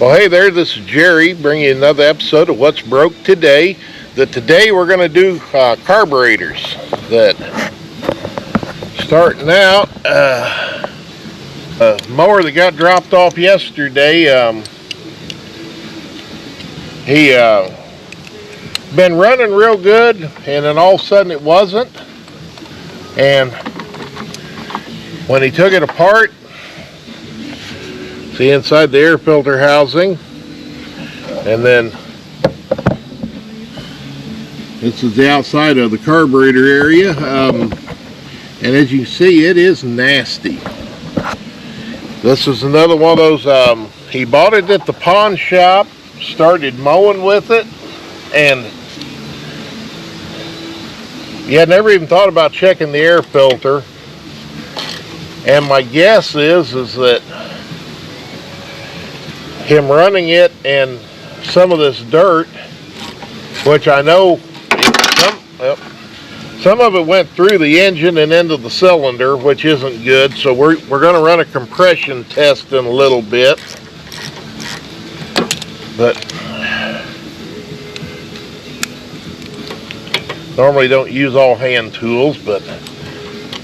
Well, hey there, this is Jerry bringing you another episode of What's Broke Today. Today we're going to do carburetors. That starting out, a mower that got dropped off yesterday. He been running real good, and then all of a sudden it wasn't. And when he took it apart, see inside the air filter housing, and then this is the outside of the carburetor area, and as you can see, it is nasty. This is another one of those, he bought it at the pawn shop, started mowing with it, and yeah, never even thought about checking the air filter. And my guess is that him running it and some of this dirt, which I know some of it went through the engine and into the cylinder, which isn't good. So we're going to run a compression test in a little bit. But normally don't use all hand tools, but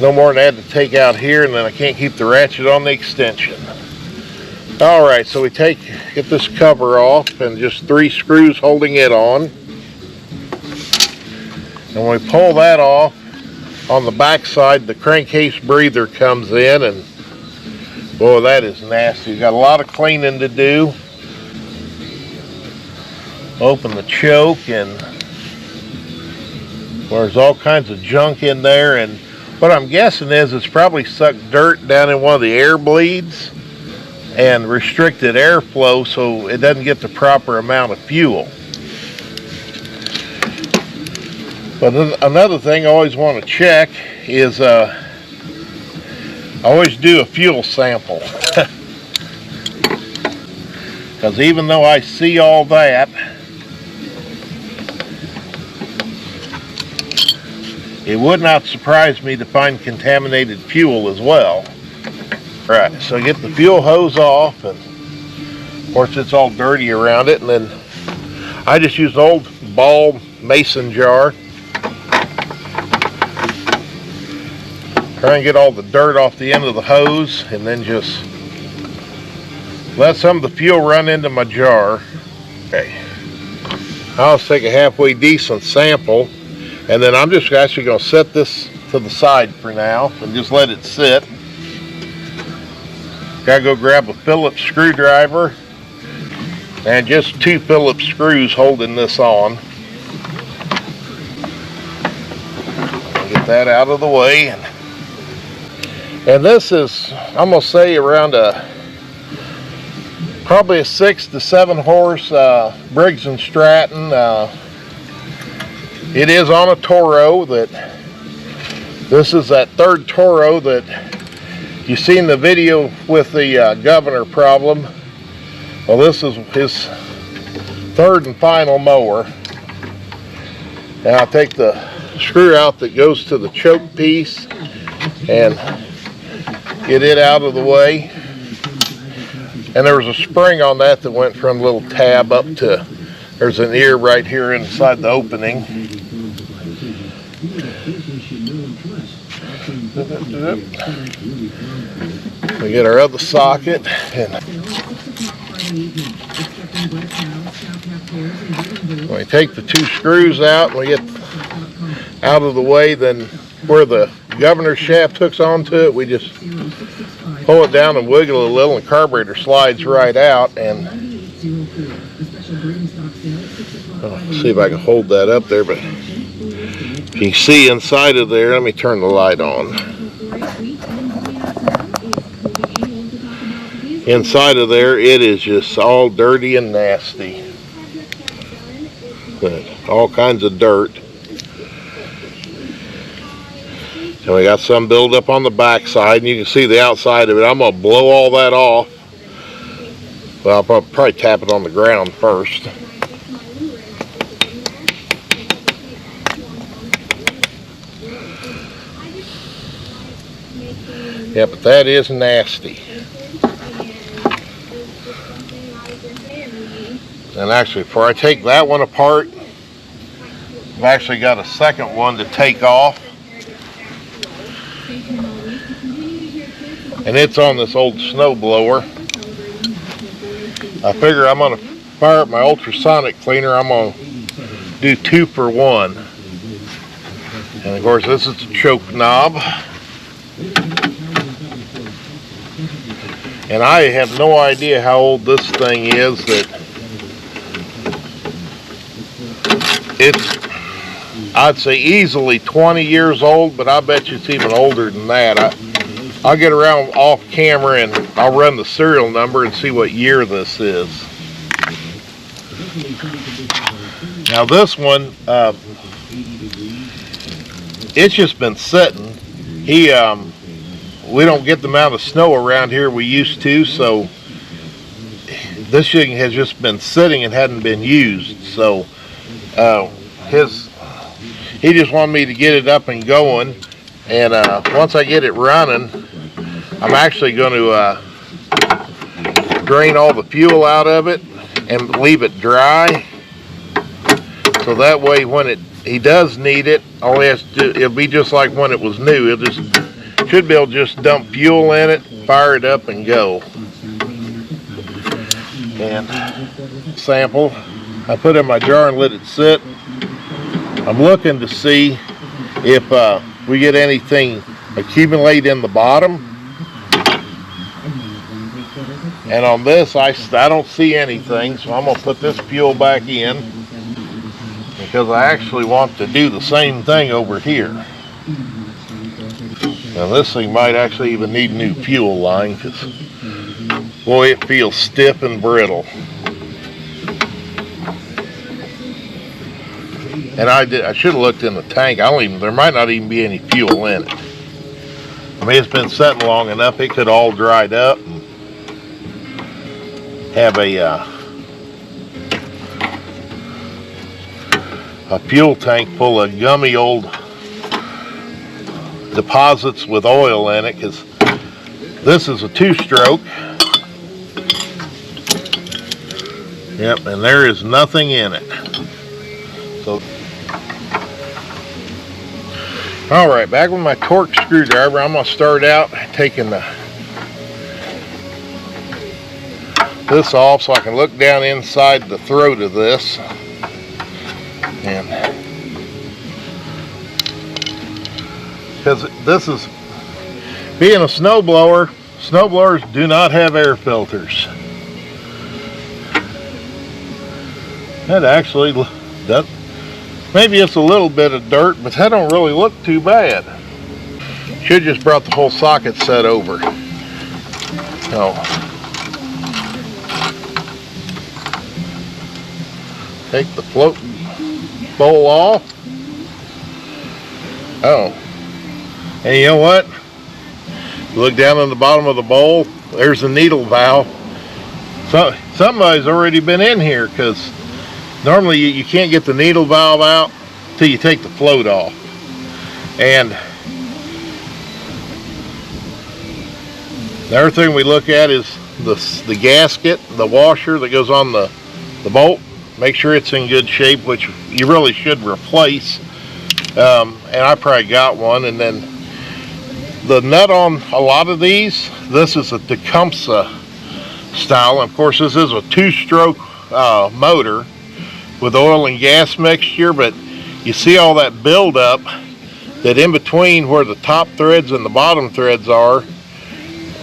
no more than I had to take out here, and then I can't keep the ratchet on the extension. Alright, so we get this cover off, and just 3 screws holding it on. And when we pull that off, on the back side, the crankcase breather comes in, and boy, that is nasty. We've got a lot of cleaning to do. Open the choke, and there's all kinds of junk in there, and what I'm guessing is it's probably sucked dirt down in one of the air bleeds and restricted airflow so it doesn't get the proper amount of fuel. But another thing I always want to check is I always do a fuel sample. Because even though I see all that, it would not surprise me to find contaminated fuel as well. Right, so get the fuel hose off, and of course it's all dirty around it, and then I just use an old ball mason jar. Try and get all the dirt off the end of the hose, and then just let some of the fuel run into my jar. Okay, I'll take a halfway decent sample, and then I'm just actually going to set this to the side for now and just let it sit. Gotta go grab a Phillips screwdriver and just 2 Phillips screws holding this on. I'll get that out of the way. And this is, I'm going to say, around probably a 6 to 7 horse Briggs Stratton. It is on a Toro. This is that 3rd Toro that you seen the video with the governor problem. Well, this is his 3rd and final mower. Now I'll take the screw out that goes to the choke piece and get it out of the way. And there was a spring on that went from a little tab up to, there's an ear right here inside the opening. We get our other socket, and when we take the 2 screws out and we get out of the way, then where the governor shaft hooks onto it, we just pull it down and wiggle it a little, and the carburetor slides right out. And I'll see if I can hold that up there, but you can see inside of there. Let me turn the light on. Inside of there, it is just all dirty and nasty. All kinds of dirt. And we got some buildup on the back side, and you can see the outside of it. I'm going to blow all that off. Well, I'll probably tap it on the ground first. Yeah, but that is nasty. And actually, before I take that one apart, I've actually got a second one to take off. And it's on this old snowblower. I figure I'm going to fire up my ultrasonic cleaner. I'm going to do 2 for 1. And of course, this is the choke knob. And I have no idea how old this thing is. That it's, I'd say easily 20 years old, but I bet you it's even older than that. I'll get around off camera and I'll run the serial number and see what year this is. Now this one, it's just been sitting. We don't get the amount of snow around here we used to, so this thing has just been sitting and hadn't been used. So he just wanted me to get it up and going, and once I get it running, I'm actually going to drain all the fuel out of it and leave it dry, so that way when he does need it, all he has to do, it'll be just like when it was new. He'll just should be able to just dump fuel in it, fire it up, and go. And sample, I put in my jar and let it sit. I'm looking to see if we get anything accumulate in the bottom. And on this, I don't see anything, so I'm going to put this fuel back in, because I actually want to do the same thing over here. Now this thing might actually even need a new fuel line, because boy, it feels stiff and brittle. And I should have looked in the tank. There might not even be any fuel in it. I mean, it's been sitting long enough, it could all dried up and have a fuel tank full of gummy old deposits with oil in it, because this is a 2-stroke. Yep, and there is nothing in it. So, all right, back with my torque screwdriver. I'm going to start out taking this off so I can look down inside the throat of this. And because this is, being a snowblower, snowblowers do not have air filters. That actually, maybe it's a little bit of dirt, but that don't really look too bad. Should just brought the whole socket set over. So, take the float bowl off. Oh, and you know what? Look down on the bottom of the bowl. There's the needle valve. So somebody's already been in here, because normally you can't get the needle valve out till you take the float off. And the other thing we look at is the gasket, the washer that goes on the bolt. Make sure it's in good shape, which you really should replace. And I probably got one. And then the nut on a lot of these, this is a Tecumseh style. And of course, this is a 2-stroke motor with oil and gas mixture, but you see all that buildup that in between where the top threads and the bottom threads are.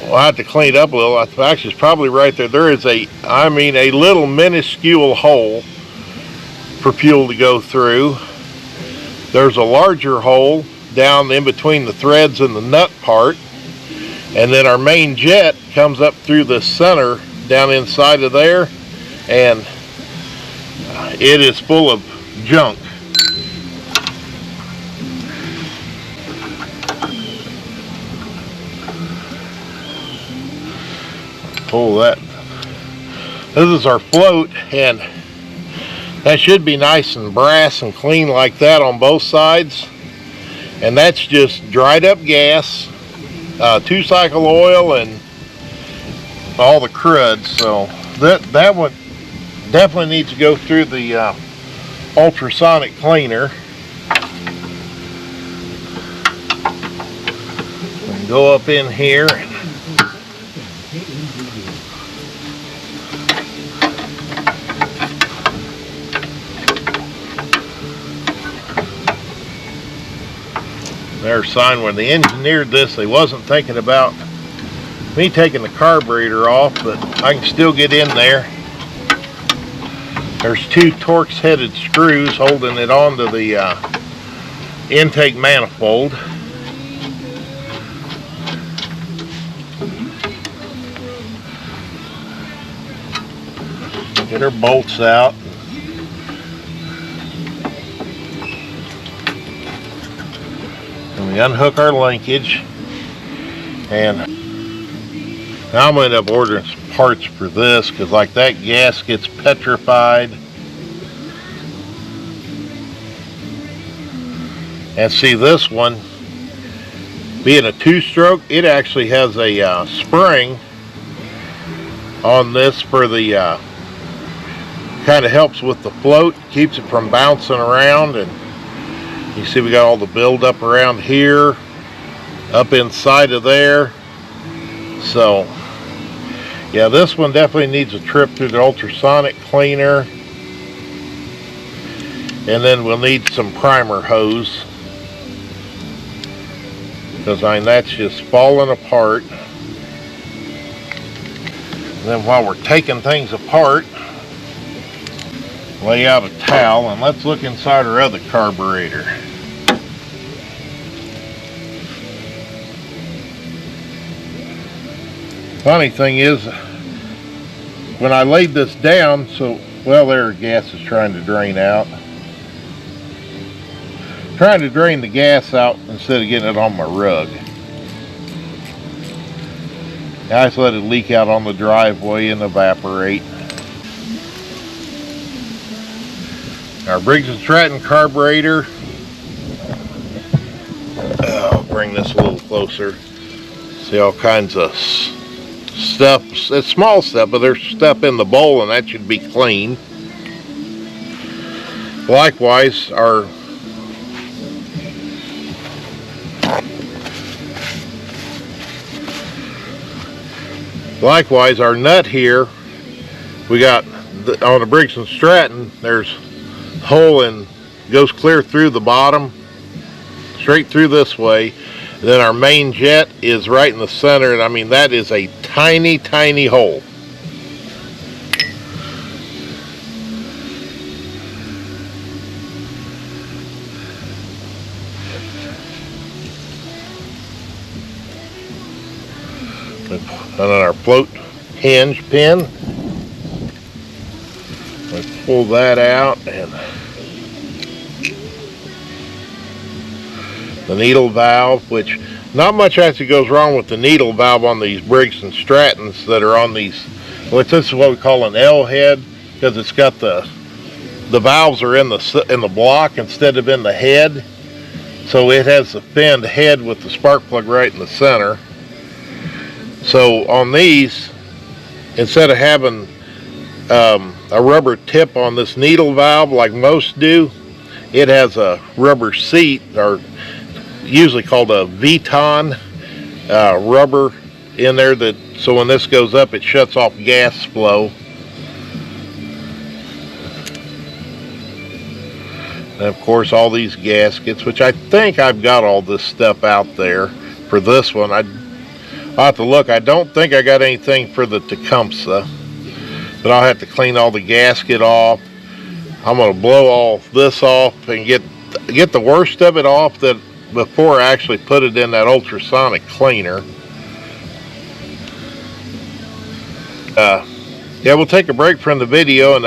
Well, I have to clean it up a little. Actually, it's probably right there. There is a little minuscule hole for fuel to go through. There's a larger hole down in between the threads and the nut part. And then our main jet comes up through the center down inside of there. And it is full of junk. Pull that. This is our float, and that should be nice and brass and clean like that on both sides. And that's just dried up gas, 2-cycle oil, and all the crud. So that one, definitely needs to go through the ultrasonic cleaner. And go up in here. There's a sign when they engineered this, they wasn't thinking about me taking the carburetor off, but I can still get in there. There's two Torx headed screws holding it onto the intake manifold. Get our bolts out. And we unhook our linkage. And now I'm going to end up ordering some parts for this, because like that gasket's petrified. And see, this one, being a 2-stroke, it actually has a spring on this for the kind of helps with the float, keeps it from bouncing around. And you see we got all the buildup around here, up inside of there. So yeah, this one definitely needs a trip through the ultrasonic cleaner. And then we'll need some primer hose, because I mean, that's just falling apart. And then while we're taking things apart, lay out a towel and let's look inside our other carburetor. Funny thing is, when I laid this down, so, well, there gas is trying to drain out. Trying to drain the gas out instead of getting it on my rug. I just let it leak out on the driveway and evaporate. Our Briggs Stratton carburetor. I'll bring this a little closer. See all kinds of stuff. It's small stuff, but there's stuff in the bowl, and that should be clean. Likewise, our nut here, we got on the Briggs & Stratton, there's a hole and goes clear through the bottom, straight through this way. Then our main jet is right in the center, and I mean, that is a tiny, tiny hole. And then our float hinge pin, we pull that out, and the needle valve, which not much actually goes wrong with the needle valve on these Briggs & Strattons that are on these, well, this is what we call an L head, because it's got the valves are in the block instead of in the head, so it has the finned head with the spark plug right in the center. So on these, instead of having a rubber tip on this needle valve like most do, it has a rubber seat, or usually called a Vuitton rubber in there, that so when this goes up, it shuts off gas flow. And of course, all these gaskets, which I think I've got all this stuff out there for this one. I'll have to look. I don't think I got anything for the Tecumseh, but I'll have to clean all the gasket off. I'm going to blow all this off and get the worst of it off that before I actually put it in that ultrasonic cleaner. Yeah, we'll take a break from the video, and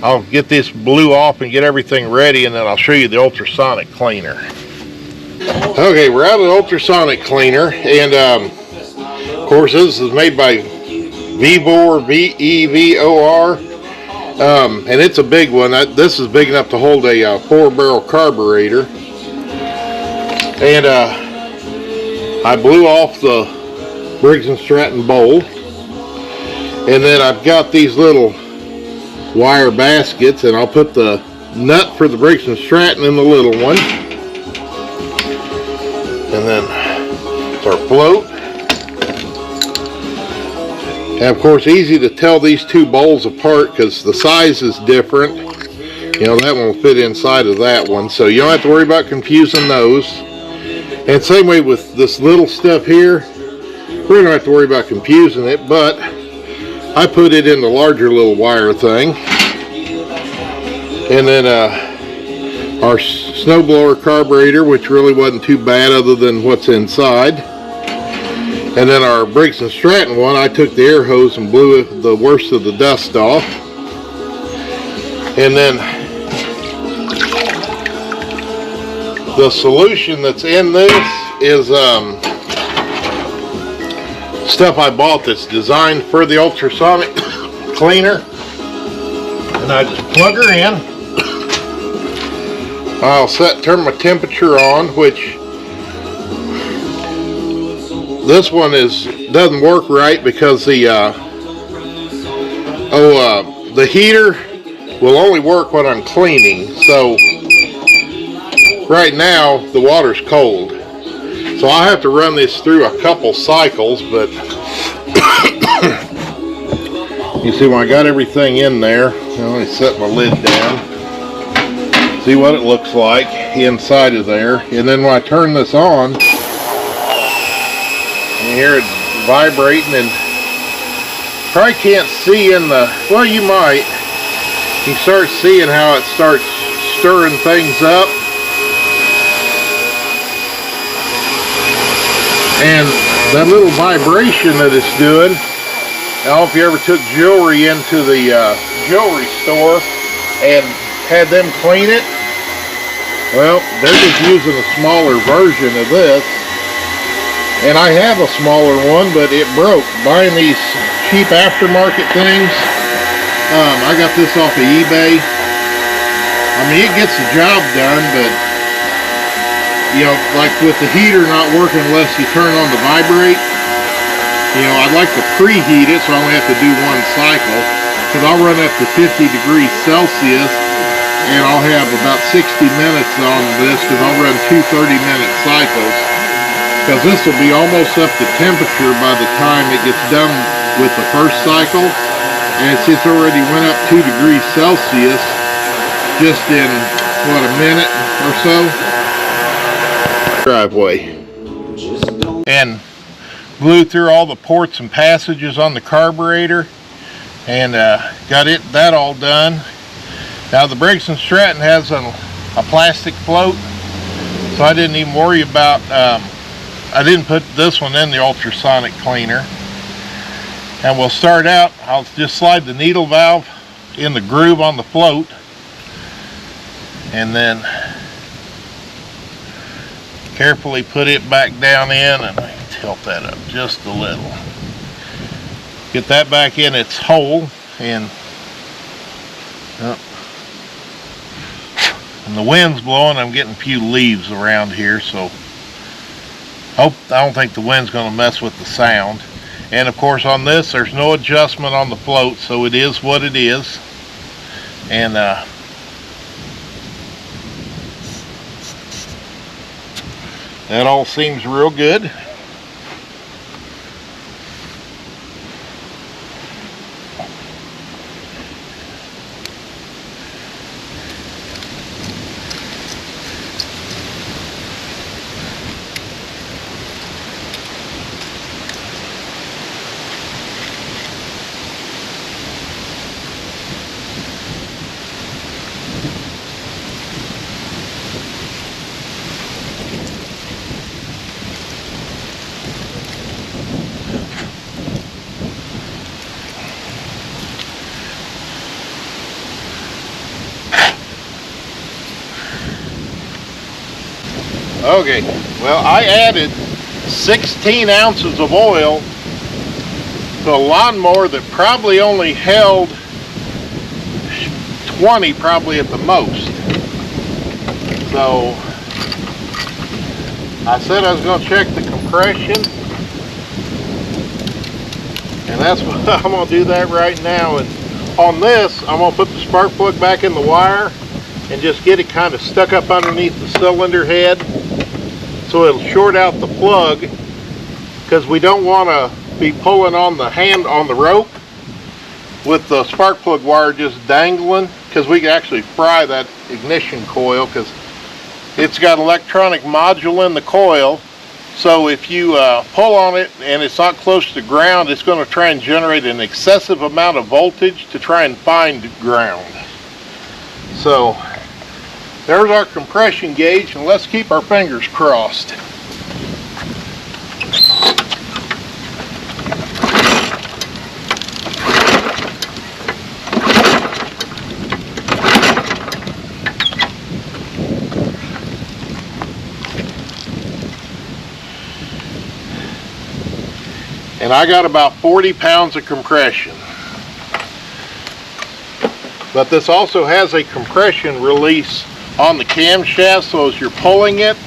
I'll get this blue off and get everything ready, and then I'll show you the ultrasonic cleaner. Okay, we're out of the ultrasonic cleaner, and of course this is made by Vevor, V-E-V-O-R, and it's a big one. This is big enough to hold a 4-barrel carburetor. And I blew off the Briggs & Stratton bowl, and then I've got these little wire baskets, and I'll put the nut for the Briggs Stratton in the little one. And then it's our float. And of course, easy to tell these two bowls apart because the size is different. You know, that one will fit inside of that one, so you don't have to worry about confusing those. And same way with this little stuff here, we don't have to worry about confusing it, but I put it in the larger little wire thing. And then our snowblower carburetor, which really wasn't too bad other than what's inside. And then our Briggs & Stratton one, I took the air hose and blew the worst of the dust off. And then the solution that's in this is stuff I bought that's designed for the ultrasonic cleaner. And I just plug her in. I'll turn my temperature on, which this one doesn't work right because the heater will only work when I'm cleaning. So right now the water's cold, so I'll have to run this through a couple cycles. But you see, when I got everything in there, let me set my lid down, see what it looks like inside of there. And then when I turn this on, you hear it vibrating, and probably can't see in the, well, you might. You start seeing how it starts stirring things up. And that little vibration that it's doing, I don't know if you ever took jewelry into the jewelry store and had them clean it. Well, they're just using a smaller version of this. And I have a smaller one, but it broke. Buying these cheap aftermarket things, I got this off of eBay. I mean, it gets the job done, but you know, like with the heater not working unless you turn on the vibrate, you know, I'd like to preheat it so I only have to do one cycle, because I'll run up to 50 degrees Celsius and I'll have about 60 minutes on this, because I'll run two 30-minute cycles, because this will be almost up to temperature by the time it gets done with the first cycle. And it's already went up 2 degrees Celsius just in, what, a minute or so? Driveway. And blew through all the ports and passages on the carburetor, and got that all done. Now the Briggs & Stratton has a plastic float, so I didn't even worry about, I didn't put this one in the ultrasonic cleaner. And we'll start out, I'll just slide the needle valve in the groove on the float, and then carefully put it back down in, and I can tilt that up just a little. Get that back in its hole, and the wind's blowing. I'm getting a few leaves around here, so I don't think the wind's going to mess with the sound. And of course on this there's no adjustment on the float, so it is what it is. And that all seems real good. Okay, well, I added 16 ounces of oil to a lawnmower that probably only held 20 probably at the most. So I said I was going to check the compression, and that's what I'm going to do that right now. And on this, I'm going to put the spark plug back in the wire and just get it kind of stuck up underneath the cylinder head so it'll short out the plug, because we don't want to be pulling on the hand on the rope with the spark plug wire just dangling, because we can actually fry that ignition coil, because it's got electronic module in the coil. So if you pull on it and it's not close to ground, it's going to try and generate an excessive amount of voltage to try and find ground. So there's our compression gauge, and let's keep our fingers crossed. And I got about 40 pounds of compression. But this also has a compression release on the camshaft, so as you're pulling it,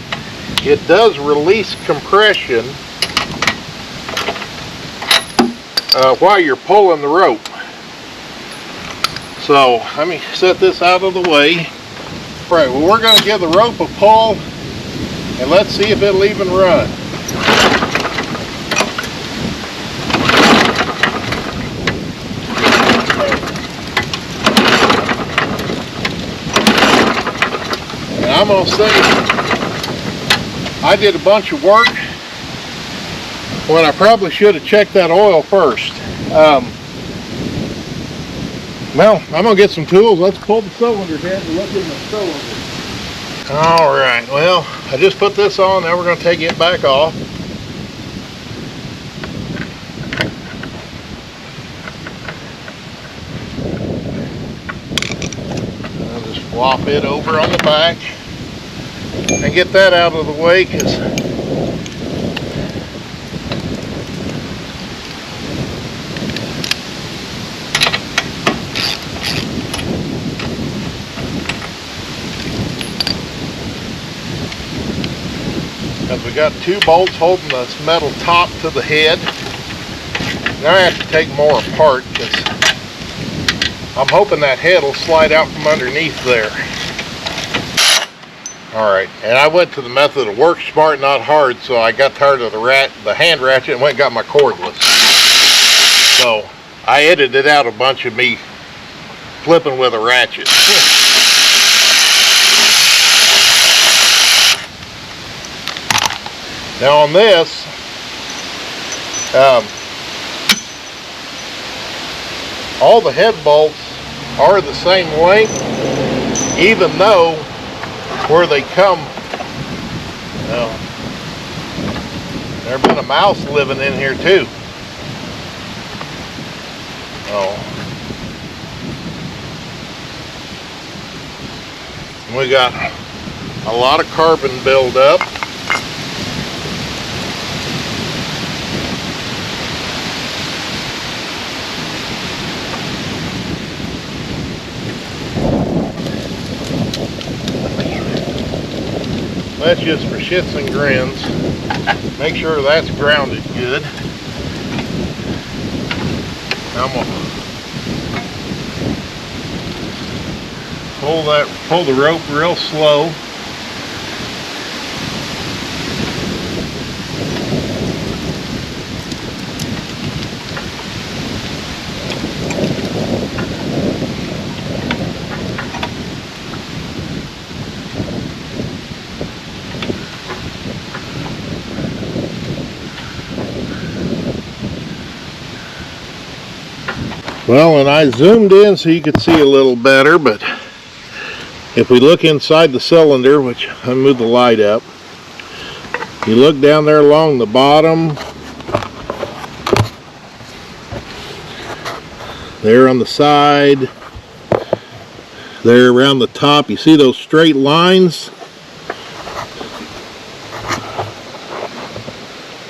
it does release compression while you're pulling the rope. So let me set this out of the way. Right, well, we're going to give the rope a pull and let's see if it'll even run. I'm going to say I did a bunch of work when I probably should have checked that oil first. Well, I'm going to get some tools. Let's pull the cylinder head and look in the cylinder. Alright, well, I just put this on. Now we're going to take it back off. I'll just flop it over on the back and get that out of the way, because we got two bolts holding this metal top to the head. Now I have to take more apart, because I'm hoping that head will slide out from underneath there. Alright, and I went to the method of work smart, not hard, so I got tired of the hand ratchet and went and got my cordless. So I edited out a bunch of me flipping with a ratchet. Now on this, all the head bolts are the same length, even though where they come, there's been a mouse living in here too. We got a lot of carbon buildup. That's just for shits and grins. Make sure that's grounded good. I'm gonna pull the rope real slow. Well, and I zoomed in so you could see a little better, but if we look inside the cylinder, which I moved the light up, you look down there along the bottom, there on the side, there around the top, you see those straight lines?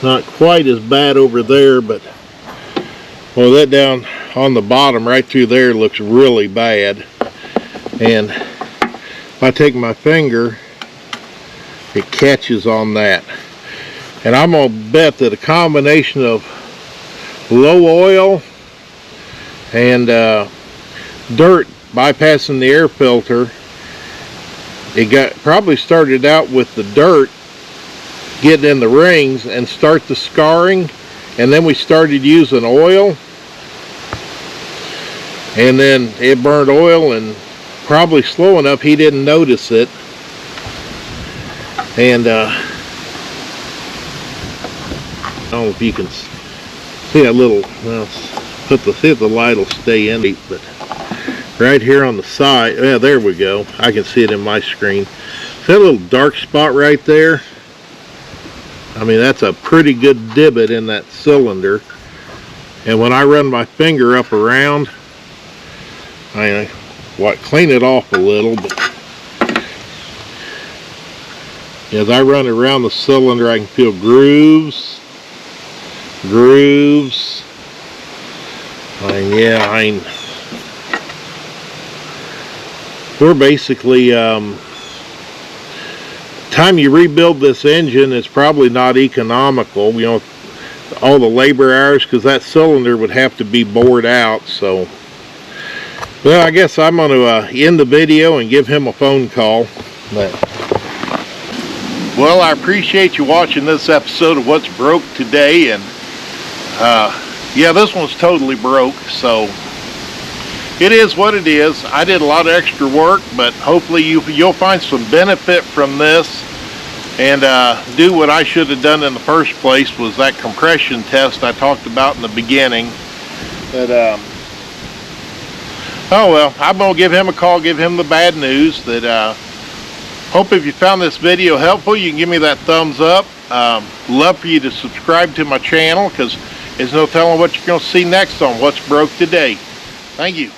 Not quite as bad over there, but well, that down on the bottom right through there looks really bad. And if I take my finger, it catches on that. And I'm gonna bet that a combination of low oil and dirt bypassing the air filter. It probably started out with the dirt getting in the rings and start the scarring, and then we started using oil, and then it burned oil, and probably slow enough he didn't notice it. And I don't know if you can see that little, well, see if the light will stay in it, but right here on the side, yeah, there we go. I can see it in my screen. See that little dark spot right there? I mean, that's a pretty good divot in that cylinder. And when I run my finger up around, I clean it off a little, but as I run around the cylinder, I can feel grooves. We're basically, time you rebuild this engine is probably not economical, you know, all the labor hours, because that cylinder would have to be bored out. So, well, I guess I'm going to end the video and give him a phone call. Well, I appreciate you watching this episode of What's Broke Today, and yeah, this one's totally broke, so it is what it is. I did a lot of extra work, but hopefully you'll find some benefit from this, and do what I should have done in the first place, was that compression test I talked about in the beginning. But oh well, I'm gonna give him a call, give him the bad news. That hope if you found this video helpful, you can give me that thumbs up. Love for you to subscribe to my channel, because there's no telling what you're going to see next on What's Broke Today. Thank you.